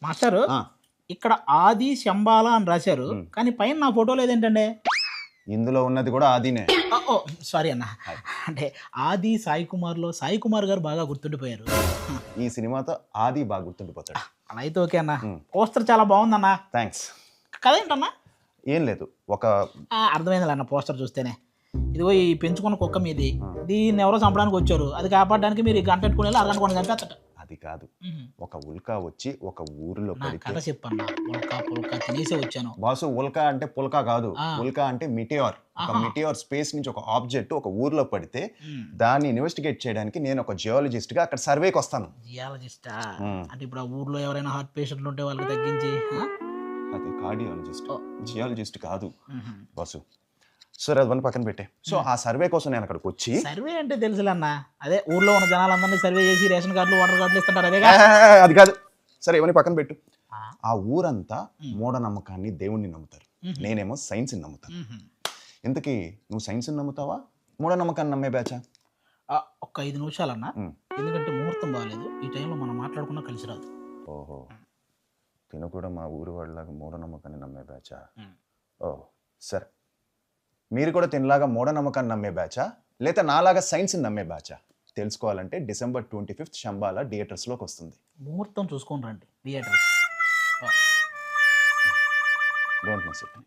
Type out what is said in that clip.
మాస్టారు ఇక్కడ ఆది శంబాల అని రాశారు, కానీ పైన నా ఫోటో లేదేంటండి? ఇందులో ఉన్నది కూడా ఆదినే. ఓ సారీ అన్న, అంటే ఆది సాయి కుమార్లో సాయి కుమార్ గారు బాగా గుర్తుండిపోయారు. ఈ సినిమాతో ఆది బాగా గుర్తుండిపోతాడు. అలా అయితే ఓకే అన్న. పోస్టర్ చాలా బాగుందన్న. థ్యాంక్స్. కథ ఏంటన్నా? ఏం లేదు, ఒక అర్థమైంది అన్న పోస్టర్ చూస్తేనే. ఇదిగో ఈ పెంచుకున్న కుక్క మీది, దీన్ని ఎవరో చంపడానికి వచ్చారు, అది కాపాడడానికి మీరు గంట పెట్టుకుని అరగంట కొన్ని చంపేస్తాడు. అది కాదు, ఒక ఉల్కా వచ్చి ఒక ఊరిలో కథ చెప్పన్నా. ఉల్కా పుల్కా తినేసే వచ్చాను బాసు. ఉల్కా అంటే పుల్కా కాదు, ఉల్కా అంటే మిటియోర్. ఒక మిటియోర్ స్పేస్ నుంచి ఒక ఆబ్జెక్ట్ ఒక ఊర్లో పడితే దాన్ని ఇన్వెస్టిగేట్ చేయడానికి నేను ఒక జియాలజిస్ట్ గా అక్కడ సర్వేకి వస్తాను. జియాలజిస్టా? అంటే ఇప్పుడు ఆ ఊర్లో ఎవరైనా హార్ట్ పేషెంట్లు ఉంటే వాళ్ళకి తగ్గించి. అది కార్డియాలజిస్ట్, జియాలజిస్ట్ కాదు బాసు. సరే అది పక్కన పెట్టే. సో ఆ సర్వే కోసం నేను అక్కడికి వచ్చి. సర్వే అంటే తెలుసులే అన్న, అదే ఊర్లో ఉన్న జనాలందరినీ సర్వే చేసి రేషన్ కార్డులు వాటర్ కార్డులు ఇస్తుంటారు, అదే. అది కాదు, సరే ఇవన్నీ పక్కన పెట్టు. ఆ ఊరంతా మూఢనమ్మకాన్ని దేవుణ్ణి నమ్ముతారు, నేనేమో సైన్స్ని నమ్ముతాను. ఇంతకీ నువ్వు సైన్స్ని నమ్ముతావా మూఢనమ్మకాన్ని నమ్మే బ్యాచా? ఒక్క 5 నిమిషాలన్నా, ఎందుకంటే ముహూర్తం బాగాలేదు, ఈ టైంలో మనం మాట్లాడుకున్నా కలిసి రాదు. ఓహో, తిను కూడా మా ఊరి వాళ్ళలాగా మూఢనమ్మకాన్ని నమ్మే బ్యాచా? ఓ సరే, మీరు కూడా తినలాగా మూఢనమ్మకాన్ని నమ్మే బ్యాచా లేదా నాలాగా సైన్స్ని నమ్మే బ్యాచా? తెలుసుకోవాలంటే December 25th శంబాల థియేటర్స్లోకి వస్తుంది. ముహూర్తం చూసుకొని రండి థియేటర్స్. Don't miss it.